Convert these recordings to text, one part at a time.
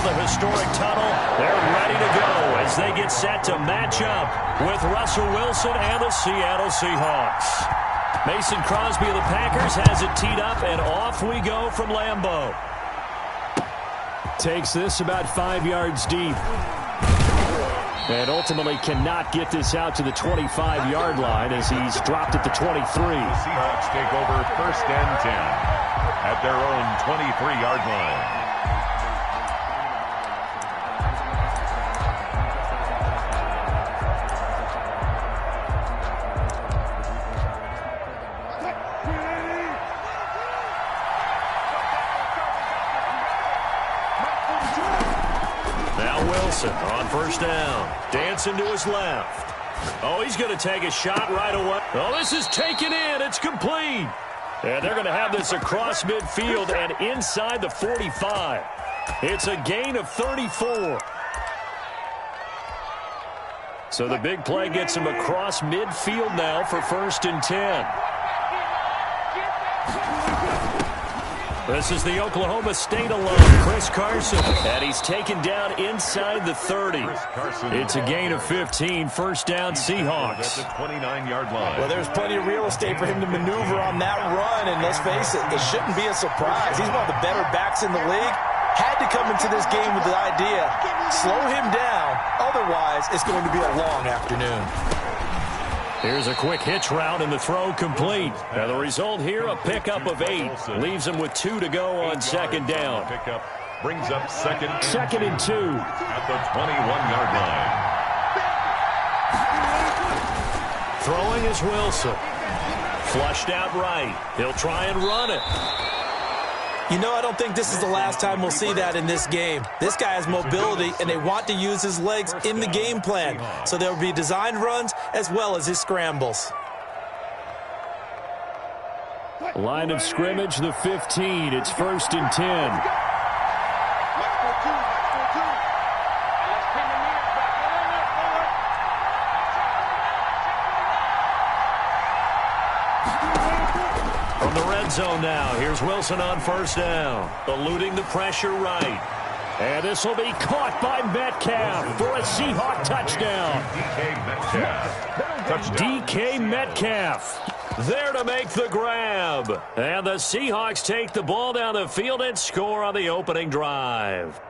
of the historic tunnel. They're ready to go as they get set to match up with Russell Wilson and the Seattle Seahawks. Mason Crosby of the Packers has it teed up, and off we go from Lambeau. Takes this about 5 yards deep. And ultimately cannot get this out to the 25-yard line as he's dropped at the 23. The Seahawks take over 1st and 10 at their own 23-yard line. On 1st down, dancing to his left. Oh, he's going to take a shot right away. Oh, this is taken in. It's complete. And they're going to have this across midfield and inside the 45. It's a gain of 34. So the big play gets him across midfield now for 1st and 10. This is the Oklahoma State alum, Chris Carson. And he's taken down inside the 30. It's a gain of 15, 1st down Seahawks. At the 29-yard line. Well, there's plenty of real estate for him to maneuver on that run, and let's face it, it shouldn't be a surprise. He's one of the better backs in the league. Had to come into this game with the idea, slow him down, otherwise it's going to be a long afternoon. Here's a quick hitch route and the throw complete. Now the result here, a pickup of 8. Leaves him with 2 to go on 2nd down. Pickup brings up 2nd and 2. At the 21-yard line. Throwing is Wilson. Flushed out right. He'll try and run it. You know, I don't think this is the last time we'll see that in this game. This guy has mobility, and they want to use his legs in the game plan. So there will be designed runs as well as his scrambles. Line of scrimmage, the 15. It's 1st and 10. From the red zone now, here's Wilson on 1st down. Eluding the pressure right. And this will be caught by Metcalf for a Seahawk touchdown. DK Metcalf there to make the grab. And the Seahawks take the ball down the field and score on the opening drive.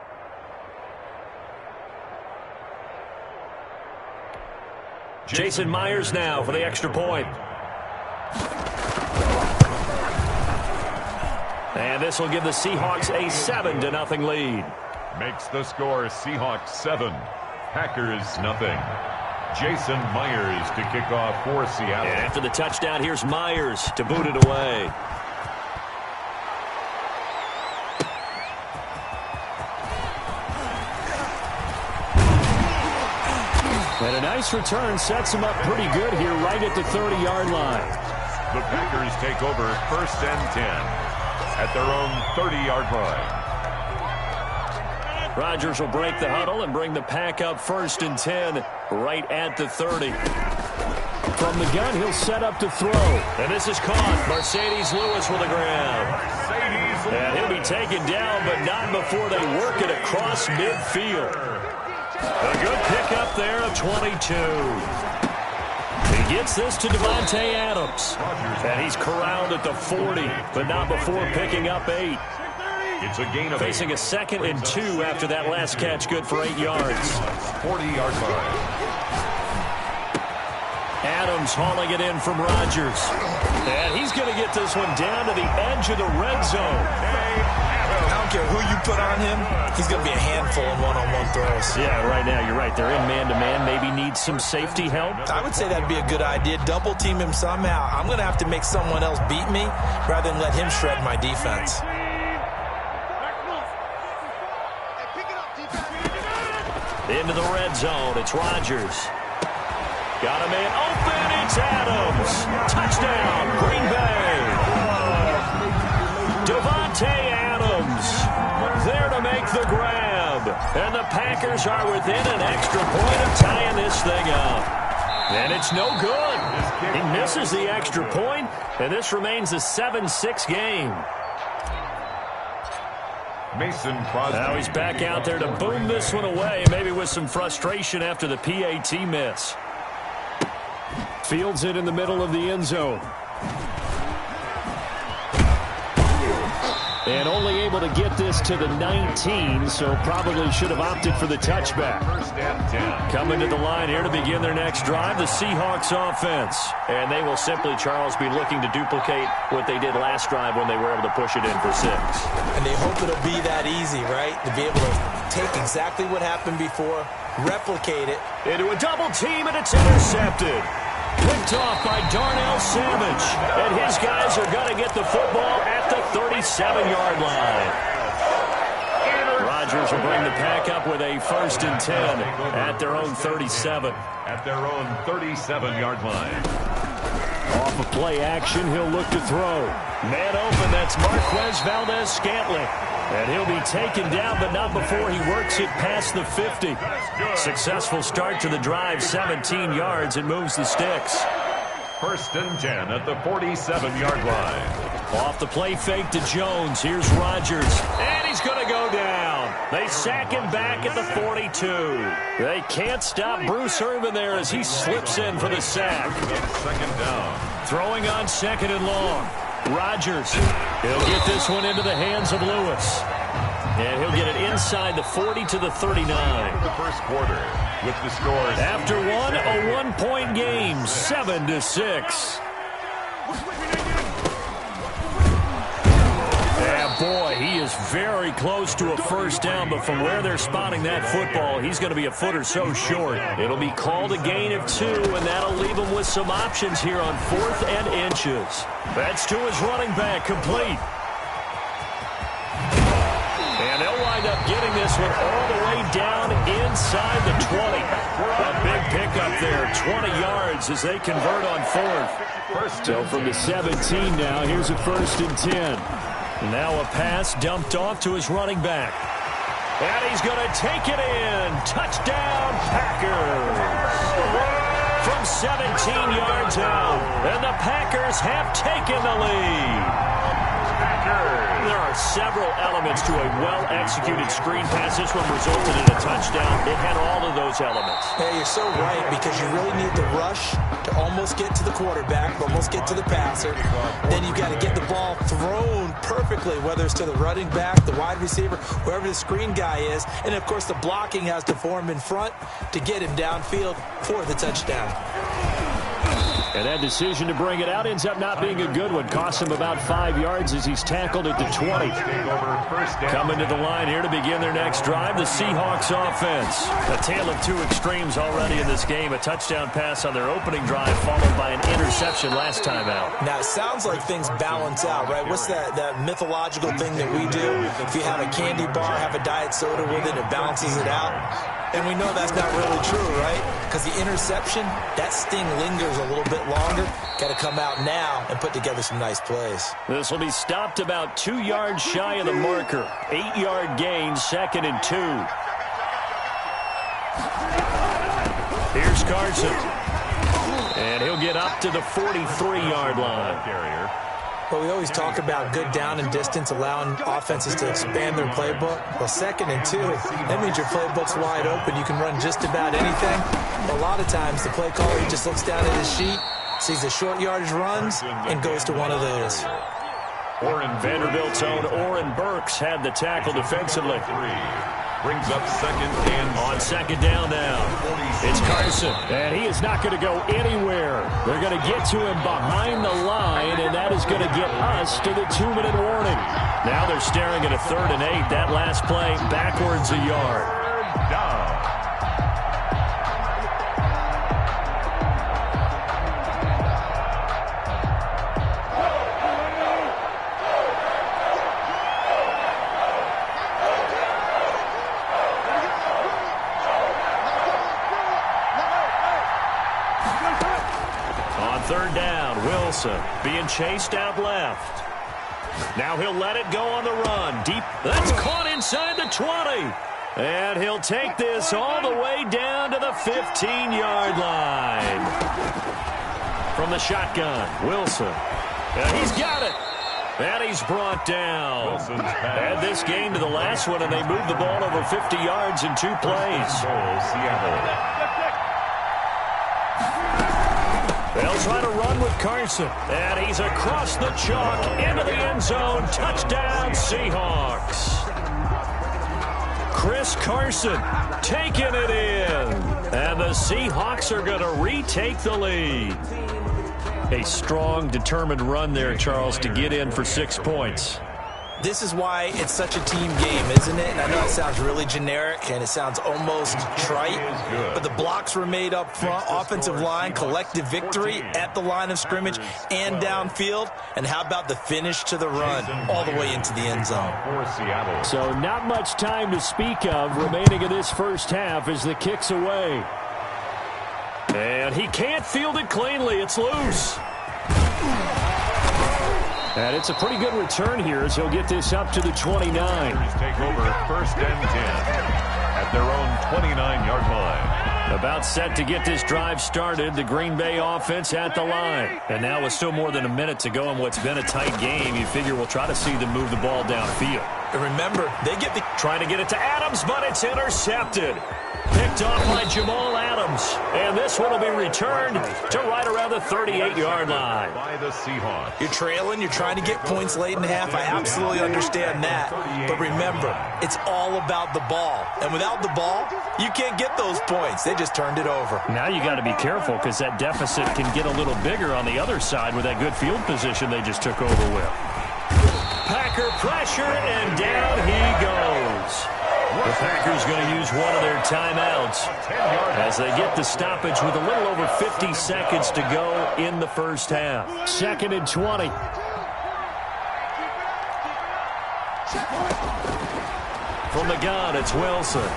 Jason Myers now for the extra point. And this will give the Seahawks a 7-0 lead. Makes the score Seahawks 7, Packers nothing. Jason Myers to kick off for Seattle. And after the touchdown, here's Myers to boot it away. And a nice return sets him up pretty good here right at the 30-yard line. The Packers take over 1st and 10 at their own 30-yard line. Rodgers will break the huddle and bring the pack up 1st and 10 right at the 30. From the gun, he'll set up to throw. And this is caught. Mercedes Lewis with a grab. And he'll be taken down, but not before they work it across midfield. A good pickup there of 22. He gets this to Davante Adams. And he's corralled at the 40, but not before picking up 8. It's a gain of Facing 8. a 2nd and 2 after that last catch, good for 8 yards. 40-yard line. Adams hauling it in from Rodgers. And he's going to get this one down to the edge of the red zone. I don't care who you put on him, he's going to be a handful in one-on-one throws. Yeah, right now, you're right. They're in man-to-man. Maybe need some safety help. I would say that'd be a good idea. Double team him somehow. I'm going to have to make someone else beat me rather than let him shred my defense. Into the red zone. It's Rodgers. Got a man open. It's Adams. Touchdown, Green Bay. Davante Adams there to make the grab. And the Packers are within an extra point of tying this thing up. And it's no good. He misses the extra point, and this remains a 7-6 game. Mason Crosby. Now he's back out there to boom this one away, maybe with some frustration after the PAT miss. Fields it in the middle of the end zone. And only able to get this to the 19, so probably should have opted for the touchback. First and 10. Coming to the line here to begin their next drive, the Seahawks offense. And they will simply, Charles, be looking to duplicate what they did last drive when they were able to push it in for 6. And they hope it'll be that easy, right? To be able to take exactly what happened before, replicate it. Into a double team, and it's intercepted. Picked off by Darnell Savage. And his guys are going to get the football at the 37-yard line. Rodgers will bring the pack up with a 1st and 10 at their own 37. At their own 37-yard line. Off of play action, he'll look to throw. Man open, that's Marquez Valdez-Scantling. And he'll be taken down, but not before he works it past the 50. Successful start to the drive, 17 yards, and moves the sticks. 1st and 10 at the 47-yard line. Off the play fake to Jones. Here's Rodgers. And he's going to go down. They sack him back at the 42. They can't stop Bruce Irvin there as he slips in for the sack. 2nd down. Throwing on 2nd and long. Rodgers. He'll get this one into the hands of Lewis. And he'll get it inside the 40 to the 39. The first quarter with the scores. After one, a one-point game, 7-6. Yeah, boy, he is very close to a first down, but from where they're spotting that football, he's going to be a foot or so short. It'll be called a gain of 2, and that'll leave him with some options here on 4th and inches. That's to his running back, complete. And they'll wind up getting this one all the way down inside the 20. A big pickup there, 20 yards as they convert on 4th. So from the 17 now, here's a 1st and 10. Now a pass dumped off to his running back. And he's going to take it in. Touchdown, Packers. From 17 yards out. And the Packers have taken the lead. There are several elements to a well-executed screen pass. This one resulted in a touchdown. It had all of those elements. Hey, you're so right, because you really need the rush to almost get to the quarterback, almost get to the passer. Then you got to get the ball thrown perfectly, whether it's to the running back, the wide receiver, wherever the screen guy is. And, of course, the blocking has to form in front to get him downfield for the touchdown. And that decision to bring it out ends up not being a good one. Costs him about 5 yards as he's tackled at the 20. Coming to the line here to begin their next drive, the Seahawks offense. A tale of two extremes already in this game. A touchdown pass on their opening drive followed by an interception last time out. Now, it sounds like things balance out, right? What's that mythological thing that we do? If you have a candy bar, have a diet soda with it, it balances it out. And we know that's not really true, right? Because the interception, that sting lingers a little bit longer. Got to come out now and put together some nice plays. This will be stopped about 2 yards shy of the marker. 8-yard gain, 2nd and 2. Here's Carson. And he'll get up to the 43-yard line. Well, we always talk about good down and distance, allowing offenses to expand their playbook. Well, 2nd and 2, that means your playbook's wide open. You can run just about anything. A lot of times, the play caller, he just looks down at his sheet, sees the short yardage runs, and goes to one of those. Vanderbilt's own Oren Burks had the tackle defensively. Brings up 2nd and on 2nd down now. It's Carson, and he is not going to go anywhere. They're going to get to him behind the line, and that is going to get us to the 2-minute warning. Now they're staring at a 3rd and 8. That last play backwards a yard. down. On 3rd down, Wilson being chased out left. Now he'll let it go on the run. Deep. That's caught inside the 20. And he'll take this all the way down to the 15-yard line. From the shotgun, Wilson. And he's got it. And he's brought down. Wilson's pass. Add this game to the last one, and they moved the ball over 50 yards in 2 plays. Goal, Seattle. They'll try to run with Carson. And he's across the chalk into the end zone. Touchdown, Seahawks. Chris Carson taking it in. And the Seahawks are going to retake the lead. A strong, determined run there, Charles, to get in for 6 points. This is why it's such a team game, isn't it? And I know it sounds really generic and it sounds almost trite, but the blocks were made up front, offensive line, collective victory at the line of scrimmage and downfield. And how about the finish to the run all the way into the end zone? So not much time to speak of remaining in this first half as the kick's away. And he can't field it cleanly. It's loose. And it's a pretty good return here as he'll get this up to the 29. Take over 1st and 10 at their own 29-yard line. About set to get this drive started, the Green Bay offense at the line. And now with still more than a minute to go in what's been a tight game, you figure we'll try to see them move the ball downfield. And remember, they get the... Trying to get it to Adams, but it's intercepted. Picked off by Jamal Adams. And this one will be returned to right around the 38-yard line. By the Seahawks. You're trailing, you're trying to get points late in the half. I absolutely understand that. But remember, it's all about the ball. And without the ball, you can't get those points. They just turned it over. Now you got to be careful because that deficit can get a little bigger on the other side with that good field position they just took over with. Packer pressure, and down he goes. The Packers going to use one of their timeouts as they get the stoppage with a little over 50 seconds to go in the first half. 2nd and 20. From the gun, it's Wilson.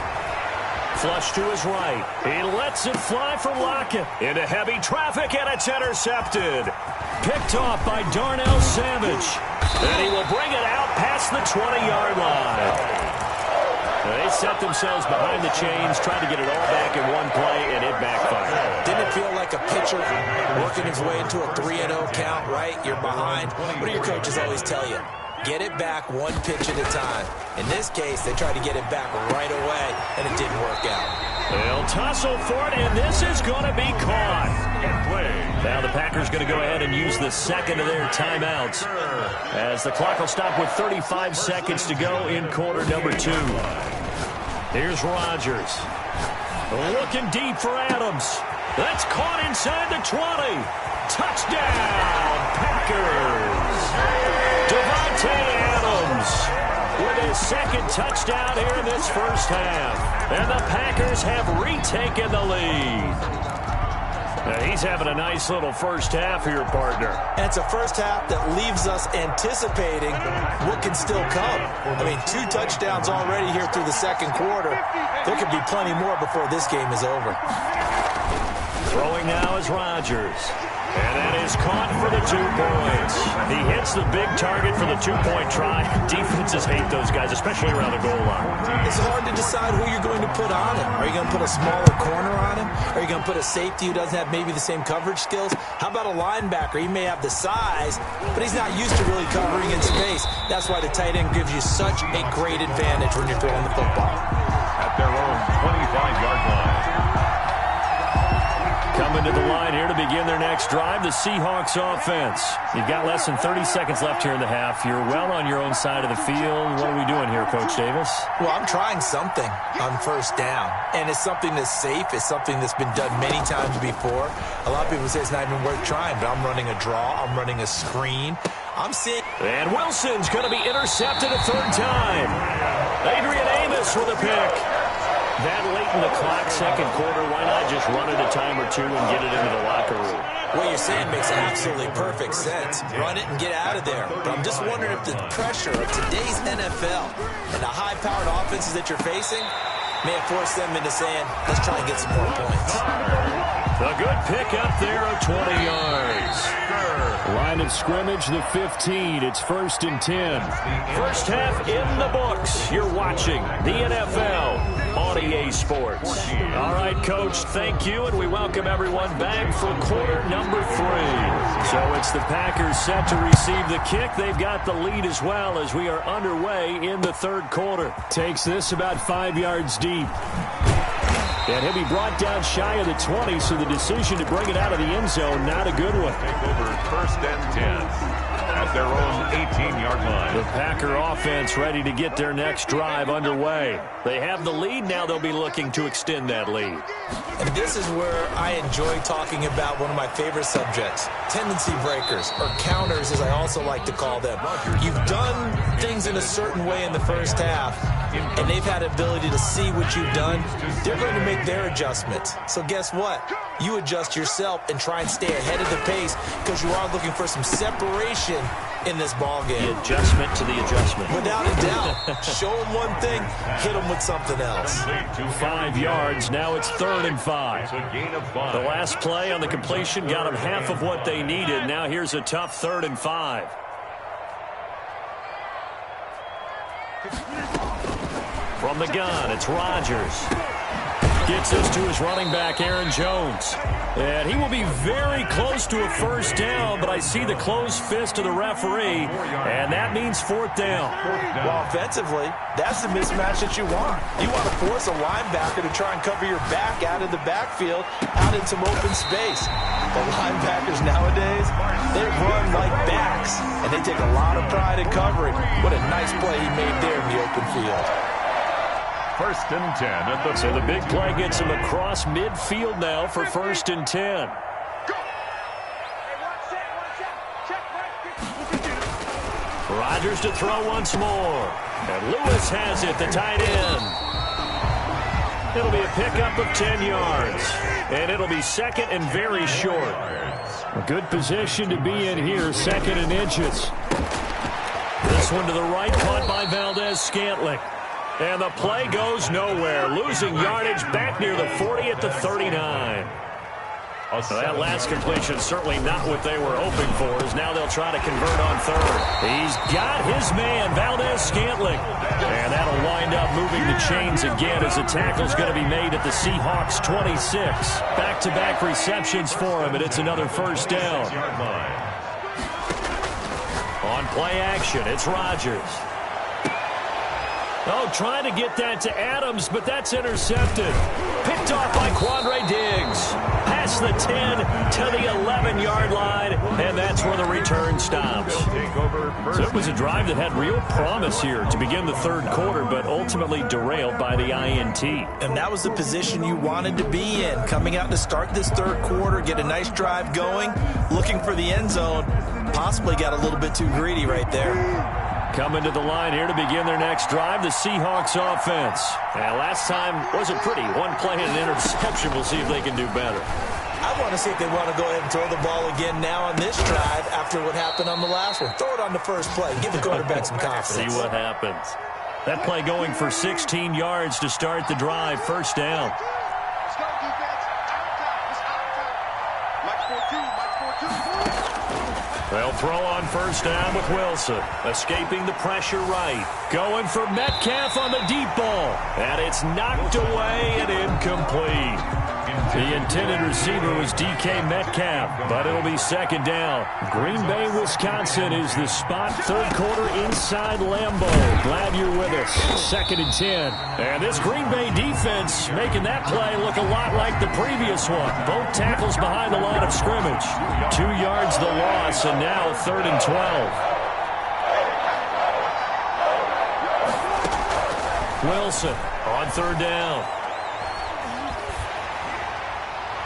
Flush to his right. He lets it fly from Lockett. Into heavy traffic, and it's intercepted. Picked off by Darnell Savage. And he will bring it out past the 20-yard line. They set themselves behind the chains, trying to get it all back in one play, and it backfired. Didn't it feel like a pitcher working his way into a 3-0 count, right? You're behind. What do your coaches always tell you? Get it back one pitch at a time. In this case, they tried to get it back right away, and it didn't work out. They'll tussle for it, and this is going to be caught. Now the Packers going to go ahead and use the second of their timeouts as the clock will stop with 35 seconds to go in quarter number 2. Here's Rodgers. Looking deep for Adams. That's caught inside the 20. Touchdown, Packers. Devontae Adams with his second touchdown here in this first half. And the Packers have retaken the lead. Now he's having a nice little first half here, partner. And it's a first half that leaves us anticipating what can still come. I mean, 2 touchdowns already here through the second quarter. There could be plenty more before this game is over. Throwing now is Rodgers. And that is caught for the 2 points. He hits the big target for the 2-point try. Defenses hate those guys, especially around the goal line. It's hard to decide who you're going to put on him. Are you going to put a smaller corner on him? Are you going to put a safety who doesn't have maybe the same coverage skills? How about a linebacker? He may have the size, but he's not used to really covering in space. That's why the tight end gives you such a great advantage when you're throwing the football. At their own 25-yard line. Coming to the line here to begin their next drive, the Seahawks offense. You've got less than 30 seconds left here in the half. You're well on your own side of the field. What are we doing here, Coach Davis? Well, I'm trying something on first down, and it's something that's safe. It's something that's been done many times before. A lot of people say it's not even worth trying, but I'm running a draw. I'm running a screen. I'm seeing... And Wilson's going to be intercepted a 3rd time. Adrian Amos with a pick. That late in the clock, second quarter, why not just run it a time or 2 and get it into the locker room? What you're saying makes absolutely perfect sense. Run it and get out of there. But I'm just wondering if the pressure of today's NFL and the high-powered offenses that you're facing may have forced them into saying, let's try and get some more points. A good pick up there of 20 yards. Line of scrimmage, the 15. It's 1st and 10. First half in the books. You're watching the NFL on EA sports. All right, Coach, thank you, and we welcome everyone back for quarter number 3. So it's the Packers set to receive the kick. They've got the lead as well as we are underway in the third quarter. Takes this about 5 yards deep. And he'll be brought down shy of the 20, so the decision to bring it out of the end zone, not a good one. Take over 1st and 10 at their own 18-yard line. The Packer offense ready to get their next drive underway. They have the lead. Now they'll be looking to extend that lead. And this is where I enjoy talking about one of my favorite subjects, tendency breakers, or counters as I also like to call them. You've done things in a certain way in the first half, and they've had the ability to see what you've done. They're going to make their adjustments. So guess what? You adjust yourself and try and stay ahead of the pace because you are looking for some separation in this ball game. The adjustment to the adjustment. Without a doubt. Show them one thing, hit them with something else. 5 yards. Now it's 3rd and 5. It's a gain of 5. The last play on the completion got them half of what they needed. Now here's a tough 3rd and 5. From the gun, it's Rodgers. Gets this to his running back, Aaron Jones. And he will be very close to a first down, but I see the closed fist of the referee, and that means 4th down. Well, offensively, that's the mismatch that you want. You want to force a linebacker to try and cover your back out of the backfield, out in some open space. The linebackers nowadays, they run like backs, and they take a lot of pride in covering. What a nice play he made there in the open field. 1st and 10 at the... So the big play gets him across midfield now for 1st and 10. Rodgers to throw once more. And Lewis has it, the tight end. It'll be a pickup of 10 yards. And it'll be 2nd and very short. A good position to be in here, 2nd and inches. This one to the right, caught by Valdez-Scantling. And the play goes nowhere. Losing yardage back near the 40 at the 39. So that last completion certainly not what they were hoping for, as now they'll try to convert on 3rd. He's got his man, Valdez-Scantling. And that'll wind up moving the chains again as the tackle's going to be made at the Seahawks 26. Back-to-back receptions for him, and it's another first down. On play action, it's Rodgers. Oh, trying to get that to Adams, but that's intercepted. Picked off by Quandre Diggs. Past the 10 to the 11-yard line, and that's where the return stops. So it was a drive that had real promise here to begin the 3rd quarter, but ultimately derailed by the INT. And that was the position you wanted to be in. Coming out to start this 3rd quarter, get a nice drive going, looking for the end zone. Possibly got a little bit too greedy right there. Coming to the line here to begin their next drive, the Seahawks offense. And last time wasn't pretty. One play and an interception. We'll see if they can do better. I want to see if they want to go ahead and throw the ball again now on this drive after what happened on the last one. Throw it on the first play. Give the quarterback some confidence. See what happens. That play going for 16 yards to start the drive. First down. They'll throw on first down with Wilson. Escaping the pressure right. Going for Metcalf on the deep ball. And it's knocked away and incomplete. The intended receiver was DK Metcalf, but it'll be 2nd down. Green Bay, Wisconsin is the spot. 3rd quarter inside Lambeau. Glad you're with us. 2nd and 10. And this Green Bay defense making that play look a lot like the previous one. Both tackles behind the line of scrimmage. 2 yards the loss, and now 3rd and 12. Wilson on 3rd down.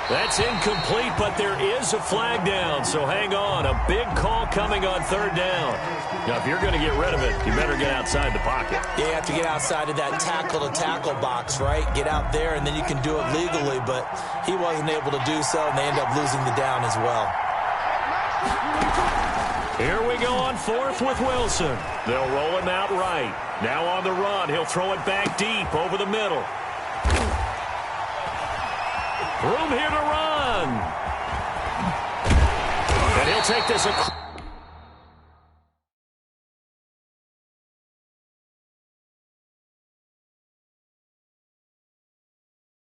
That's incomplete, but there is a flag down, so hang on. A big call coming on 3rd down. Now, if you're going to get rid of it, you better get outside the pocket. Yeah, you have to get outside of that tackle-to-tackle box, right? Get out there, and then you can do it legally, but he wasn't able to do so, and they end up losing the down as well. Here we go on 4th with Wilson. They'll roll him out right. Now on the run, he'll throw it back deep over the middle. Room here to run. And he'll take this across.